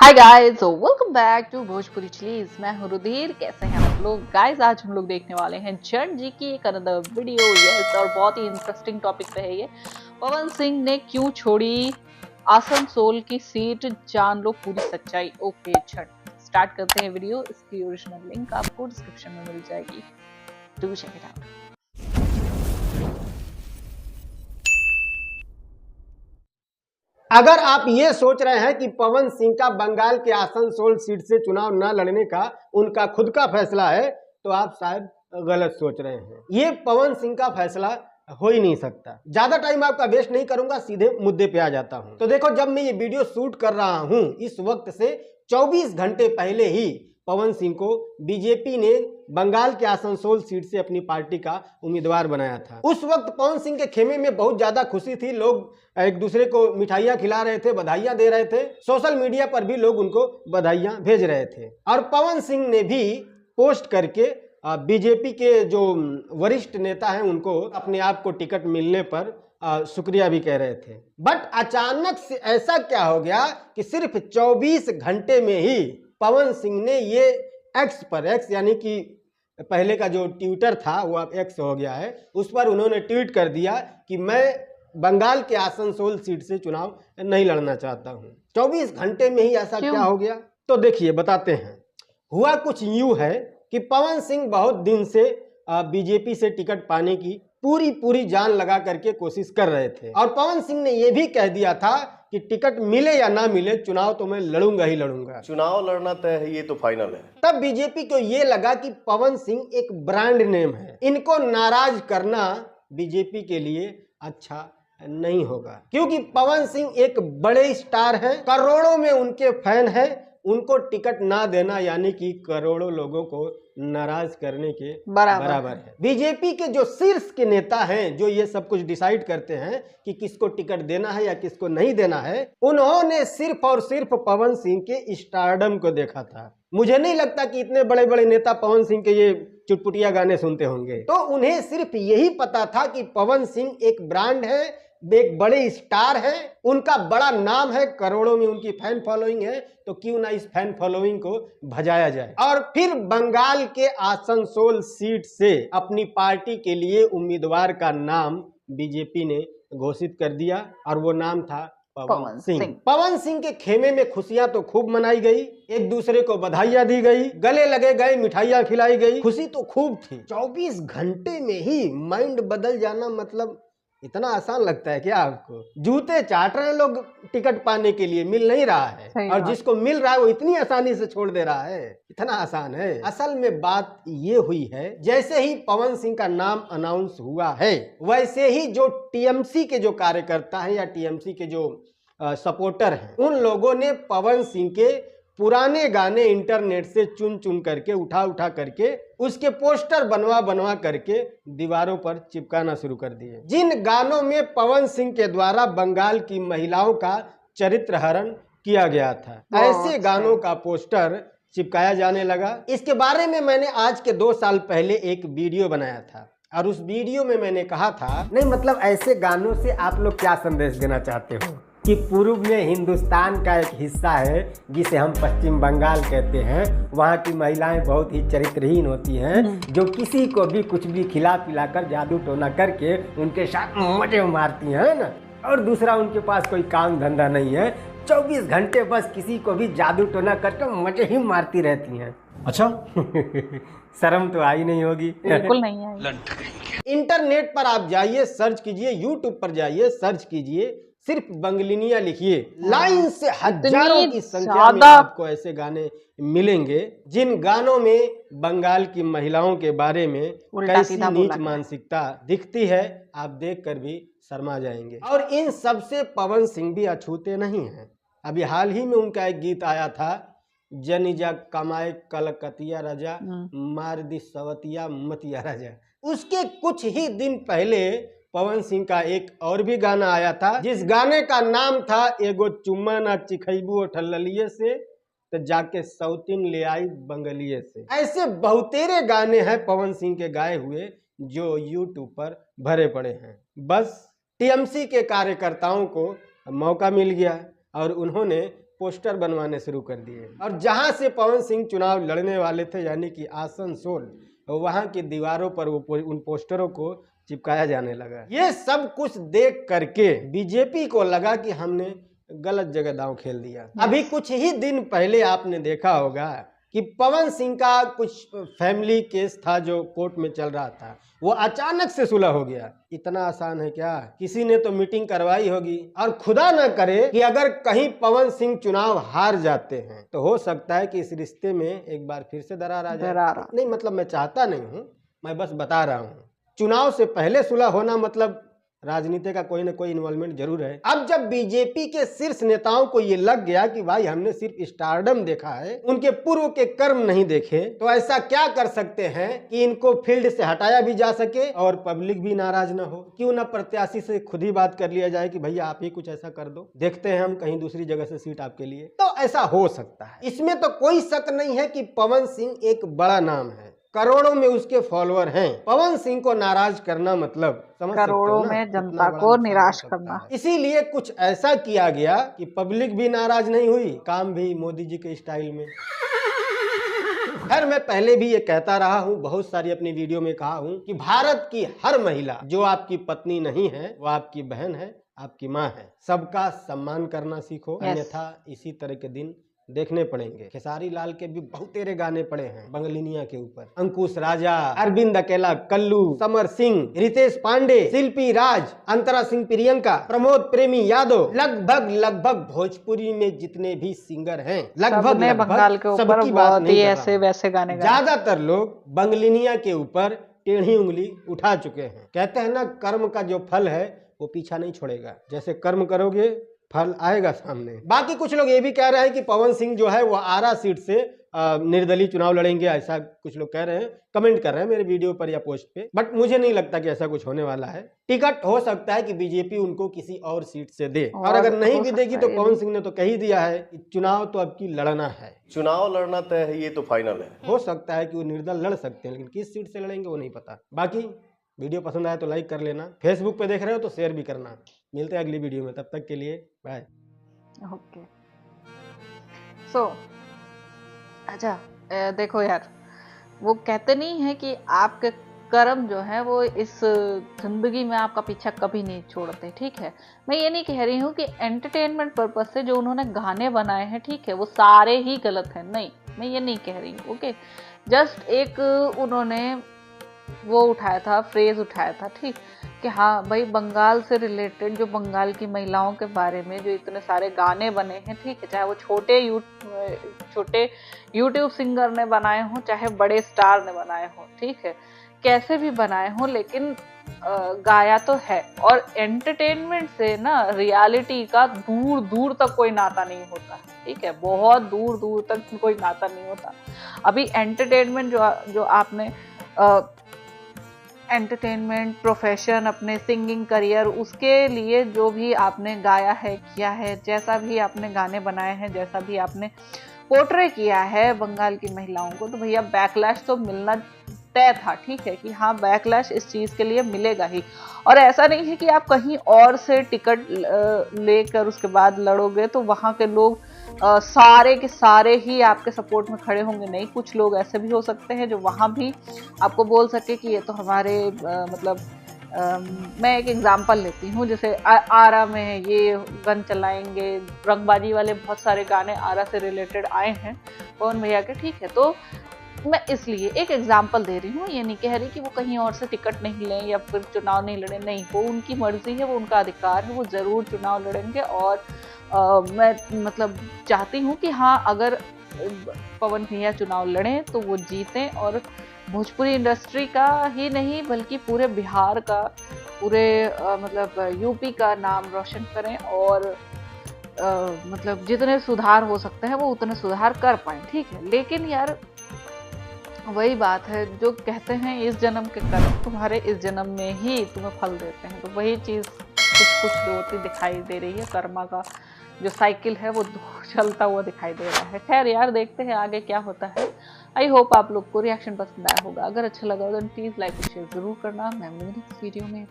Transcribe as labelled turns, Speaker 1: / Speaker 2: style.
Speaker 1: Hi guys, welcome back to Bhojpuri Chillies. मैं हूं रुधिर। कैसे हैं आप लोग गाइस? आज हम लोग देखने वाले हैं जन जी की एक अनदर वीडियो। यस, और बहुत ही इंटरेस्टिंग टॉपिक पे है ये। पवन सिंह ने क्यों छोड़ी आसनसोल की सीट, जान लो पूरी सच्चाई। ओके छठ स्टार्ट करते हैं वीडियो। इसकी ओरिजिनल लिंक आपको डिस्क्रिप्शन में मिल जाएगी, डू चेक इट आउट।
Speaker 2: अगर आप ये सोच रहे हैं कि पवन सिंह का बंगाल के आसनसोल सीट से चुनाव न लड़ने का उनका खुद का फैसला है, तो आप शायद गलत सोच रहे हैं। ये पवन सिंह का फैसला हो ही नहीं सकता। ज्यादा टाइम आपका वेस्ट नहीं करूंगा, सीधे मुद्दे पे आ जाता हूं। तो देखो, जब मैं ये वीडियो शूट कर रहा हूं, इस वक्त से 24 घंटे पहले ही पवन सिंह को बीजेपी ने बंगाल के आसनसोल सीट से अपनी पार्टी का उम्मीदवार बनाया था। उस वक्त पवन सिंह के खेमे में बहुत ज्यादा खुशी थी। लोग एक दूसरे को मिठाइयां खिला रहे थे, बधाइयां दे रहे थे। सोशल मीडिया पर भी लोग उनको बधाइयां भेज रहे थे। और पवन सिंह ने भी पोस्ट करके बीजेपी के जो वरिष्ठ नेता हैं उनको अपने आप को टिकट मिलने पर शुक्रिया भी कह रहे थे। बट अचानक से ऐसा क्या हो गया कि सिर्फ 24 घंटे में ही पवन सिंह ने ये एक्स पर, एक्स यानी कि पहले का जो ट्विटर था वो अब एक्स हो गया है, उस पर उन्होंने ट्वीट कर दिया कि मैं बंगाल के आसनसोल सीट से चुनाव नहीं लड़ना चाहता हूं। 24 घंटे में ही ऐसा क्या हो गया? तो देखिए बताते हैं। हुआ कुछ यूं है कि पवन सिंह बहुत दिन से बीजेपी से टिकट पाने की पूरी जान लगा करके कोशिश कर रहे थे। और पवन सिंह ने यह भी कह दिया था कि टिकट मिले या ना मिले, चुनाव तो मैं लड़ूंगा ही लड़ूंगा।
Speaker 3: चुनाव लड़ना तय है, ये तो फाइनल है।
Speaker 2: तब बीजेपी को ये लगा कि पवन सिंह एक ब्रांड नेम है, इनको नाराज करना बीजेपी के लिए अच्छा नहीं होगा, क्योंकि पवन सिंह एक बड़े स्टार हैं, करोड़ों में उनके फैन हैं। उनको टिकट ना देना यानी कि करोड़ों लोगों को नाराज करने के बराबर है। बीजेपी के जो शीर्ष के नेता हैं, जो ये सब कुछ डिसाइड करते हैं कि किसको टिकट देना है या किसको नहीं देना है, उन्होंने सिर्फ और सिर्फ पवन सिंह के स्टारडम को देखा था। मुझे नहीं लगता कि इतने बड़े बड़े नेता पवन सिंह के ये चुटपुटिया गाने सुनते होंगे। तो उन्हें सिर्फ यही पता था कि पवन सिंह एक ब्रांड है, एक बड़े स्टार है, उनका बड़ा नाम है, करोड़ों में उनकी फैन फॉलोइंग है, तो क्यों ना इस फैन फॉलोइंग को भजाया जाए। और फिर बंगाल के आसनसोल सीट से अपनी पार्टी के लिए उम्मीदवार का नाम बीजेपी ने घोषित कर दिया, और वो नाम था पवन सिंह। पवन सिंह के खेमे में खुशियां तो खूब मनाई गई, एक दूसरे को बधाइयां दी गई, गले लगे गए, मिठाइयां खिलाई गई, खुशी तो खूब थी। 24 घंटे में ही माइंड बदल जाना मतलब इतना आसान लगता है क्या आपको? जूते चाट रहे हैं लोग टिकट पाने के लिए, मिल नहीं रहा है, और जिसको मिल रहा है वो इतनी आसानी से छोड़ दे रहा है। इतना आसान है? असल में बात ये हुई है, जैसे ही पवन सिंह का नाम अनाउंस हुआ है, वैसे ही जो टीएमसी के जो कार्यकर्ता हैं या टीएमसी के जो सपोर्टर हैं, उन लोगों ने पवन सिंह के पुराने गाने इंटरनेट से चुन चुन करके, उठा करके उसके पोस्टर बनवा करके दीवारों पर चिपकाना शुरू कर दिए। जिन गानों में पवन सिंह के द्वारा बंगाल की महिलाओं का चरित्र हरण किया गया था, ऐसे गानों का पोस्टर चिपकाया जाने लगा। इसके बारे में मैंने आज के 2 साल पहले एक वीडियो बनाया था, और उस वीडियो में मैंने कहा था, नहीं मतलब ऐसे गानों से आप लोग क्या संदेश देना चाहते हो कि पूर्व में हिंदुस्तान का एक हिस्सा है जिसे हम पश्चिम बंगाल कहते हैं, वहाँ की महिलाएं बहुत ही चरित्रहीन होती हैं, जो किसी को भी कुछ भी खिला पिला कर, जादू टोना करके उनके साथ मजे मारती हैं ना। और दूसरा, उनके पास कोई काम धंधा नहीं है, 24 घंटे बस किसी को भी जादू टोना करके मजे ही मारती रहती हैं। अच्छा शर्म तो आई नहीं होगी?
Speaker 1: बिल्कुल नहीं आई।
Speaker 2: इंटरनेट पर आप जाइए, सर्च कीजिए, यूट्यूब पर जाइए, सर्च कीजिए, सिर्फ बंगलिनिया लिखिए, लाइन से हजारों की संख्या में आपको ऐसे गाने मिलेंगे, जिन गानों में बंगाल की महिलाओं के बारे में कैसी नीच मानसिकता दिखती है, आप देखकर भी शर्मा जाएंगे। और इन सबसे पवन सिंह भी अछूते नहीं हैं। अभी हाल ही में उनका एक गीत आया था, जनिजा कमाए कलकतिया राजा, मार दी सवतिया मतिया राजा। उसके कुछ ही दिन पहले पवन सिंह का एक और भी गाना आया था, जिस गाने का नाम था, एगो चुम्मा ना चिखैबू ठल्लिए से, तो जाके सौतीन ले आई बंगलिए से। ऐसे बहुतेरे गाने हैं पवन सिंह के गाए हुए जो यूट्यूब पर भरे पड़े हैं। बस टीएमसी के कार्यकर्ताओं को मौका मिल गया और उन्होंने पोस्टर बनवाने शुरू कर दिए और जहां से पवन सिंह चुनाव लड़ने वाले थे यानी कि आसनसोल, वहां की दीवारों पर उन पोस्टरों को चिपकाया जाने लगा। ये सब कुछ देख करके बीजेपी को लगा कि हमने गलत जगह दांव खेल दिया। अभी कुछ ही दिन पहले आपने देखा होगा कि पवन सिंह का कुछ फैमिली केस था जो कोर्ट में चल रहा था, वो अचानक से सुलह हो गया। इतना आसान है क्या? किसी ने तो मीटिंग करवाई होगी। और खुदा ना करे कि अगर कहीं पवन सिंह चुनाव हार जाते हैं तो हो सकता है कि इस रिश्ते में एक बार फिर से दरार आ जाए। नहीं मतलब मैं चाहता नहीं हूँ, मैं बस बता रहा हूँ। चुनाव से पहले सुलह होना मतलब राजनीति का कोई ना कोई इन्वॉल्वमेंट जरूर है। अब जब बीजेपी के शीर्ष नेताओं को ये लग गया कि भाई हमने सिर्फ स्टारडम देखा है, उनके पूर्व के कर्म नहीं देखे, तो ऐसा क्या कर सकते हैं कि इनको फील्ड से हटाया भी जा सके और पब्लिक भी नाराज ना हो। क्यों ना प्रत्याशी से खुद ही बात कर लिया जाए कि भैया आप ही कुछ ऐसा कर दो, देखते हैं हम कहीं दूसरी जगह से सीट आपके लिए। तो ऐसा हो सकता है, इसमें तो कोई शक नहीं है कि पवन सिंह एक बड़ा नाम है, करोड़ों में उसके फॉलोअर हैं। पवन सिंह को नाराज करना मतलब समझ
Speaker 1: करोड़ों
Speaker 2: सकते हो ना,
Speaker 1: में जनता को निराश करना।
Speaker 2: इसीलिए कुछ ऐसा किया गया कि पब्लिक भी नाराज नहीं हुई, काम भी मोदी जी के स्टाइल में। खैर मैं पहले भी ये कहता रहा हूँ, बहुत सारी अपनी वीडियो में कहा हूँ कि भारत की हर महिला जो आपकी पत्नी नहीं है वो आपकी बहन है, आपकी माँ है। सबका सम्मान करना सीखो, अन्यथा इसी तरह के दिन देखने पड़ेंगे। खेसारी लाल के भी बहुत तेरे गाने पड़े हैं बंगलिनिया के ऊपर। अंकुश राजा, अरविंद अकेला, कल्लू, समर सिंह, रितेश पांडे, शिल्पी राज, अंतरा सिंह प्रियंका, प्रमोद प्रेमी यादव, लगभग भोजपुरी में जितने भी सिंगर हैं लगभग
Speaker 1: बंगाल के ऊपर
Speaker 2: सबकी बात नहीं
Speaker 1: ऐसे वैसे गाने गाए।
Speaker 2: ज्यादातर लोग बंगलिनिया के ऊपर टेढ़ी उंगली उठा चुके हैं। कहते हैं ना, कर्म का जो फल है वो पीछा नहीं छोड़ेगा। जैसे कर्म करोगे फल आएगा सामने। बाकी कुछ लोग ये भी कह रहे हैं कि पवन सिंह जो है वो आरा सीट से निर्दलीय चुनाव लड़ेंगे, ऐसा कुछ लोग कह रहे हैं, कमेंट कर रहे हैं मेरे वीडियो पर या पोस्ट पे। बट मुझे नहीं लगता कि ऐसा कुछ होने वाला है। टिकट हो सकता है कि बीजेपी उनको किसी और सीट से दे, और अगर नहीं भी देगी तो पवन सिंह ने तो कह ही दिया है कि चुनाव तो अब की लड़ना है,
Speaker 3: चुनाव लड़ना तय है, ये तो फाइनल है।
Speaker 2: हो सकता है कि वो निर्दल लड़ सकते हैं, लेकिन किस सीट से लड़ेंगे वो नहीं पता। बाकी वीडियो पसंद आया तो लाइक कर लेना, फेसबुक पे देख रहे हो तो शेयर भी करना। मिलते हैं अगली वीडियो में, तब तक के लिए बाय।
Speaker 1: ओके सो अच्छा, देखो यार, वो कहते नहीं है कि आपके कर्म जो है वो इस जिंदगी में आपका पीछा कभी नहीं छोड़ते। ठीक है, मैं ये नहीं कह रही हूँ कि एंटरटेनमेंट पर्पज से जो उन्होंने गाने बनाए हैं, ठीक है, वो सारे ही गलत हैं, नहीं, मैं ये नहीं कह रही हूँ। ओके, जस्ट एक उन्होंने वो उठाया था, फ्रेज उठाया था, ठीक, कि हाँ भाई बंगाल से रिलेटेड जो बंगाल की महिलाओं के बारे में जो इतने सारे गाने बने हैं, ठीक है, चाहे वो छोटे यूट्यूब सिंगर ने बनाए हों, चाहे बड़े स्टार ने बनाए हों, ठीक है, कैसे भी बनाए हों, लेकिन गाया तो है। और एंटरटेनमेंट से ना रियलिटी का दूर दूर तक कोई नाता नहीं होता, ठीक है, बहुत दूर दूर तक कोई नाता नहीं होता। अभी एंटरटेनमेंट जो आपने एंटरटेनमेंट प्रोफेशन, अपने सिंगिंग करियर, उसके लिए जो भी आपने गाया है, किया है, जैसा भी आपने गाने बनाए हैं, जैसा भी आपने पोर्ट्रे किया है बंगाल की महिलाओं को, तो भैया बैकलैश तो मिलना तय था। ठीक है कि हाँ, बैकलैश इस चीज़ के लिए मिलेगा ही। और ऐसा नहीं है कि आप कहीं और से टिकट लेकर उसके बाद लड़ोगे तो वहाँ के लोग सारे के सारे ही आपके सपोर्ट में खड़े होंगे। नहीं, कुछ लोग ऐसे भी हो सकते हैं जो वहाँ भी आपको बोल सके कि ये तो हमारे मैं एक एग्जांपल लेती हूँ, जैसे आरा में है, ये गन चलाएंगे, रंगबाजी वाले बहुत सारे गाने आरा से रिलेटेड आए हैं पवन भैया के। ठीक है, तो मैं इसलिए एक एग्जांपल दे रही हूँ, ये नहीं कह रही कि वो कहीं और से टिकट नहीं लें या फिर चुनाव नहीं लड़े। नहीं, वो उनकी मर्जी है, वो उनका अधिकार है, वो ज़रूर चुनाव लड़ेंगे। और मैं मतलब चाहती हूँ कि हाँ, अगर पवन भैया चुनाव लड़ें तो वो जीतें और भोजपुरी इंडस्ट्री का ही नहीं बल्कि पूरे बिहार का, पूरे मतलब यूपी का नाम रोशन करें और मतलब जितने सुधार हो सकते हैं वो उतने सुधार कर पाएँ। ठीक है, लेकिन यार वही बात है जो कहते हैं, इस जन्म के कर्म तुम्हारे इस जन्म में ही तुम्हें फल देते हैं। तो वही चीज़ कुछ जो होती दिखाई दे रही है, कर्मा का जो साइकिल है वो चलता हुआ दिखाई दे रहा है। खैर यार, देखते हैं आगे क्या होता है। आई होप आप लोग को रिएक्शन पसंद आया होगा। अगर अच्छा लगा तो प्लीज़ लाइक और शेयर जरूर करना। मैं मिलूंगी इस वीडियो में।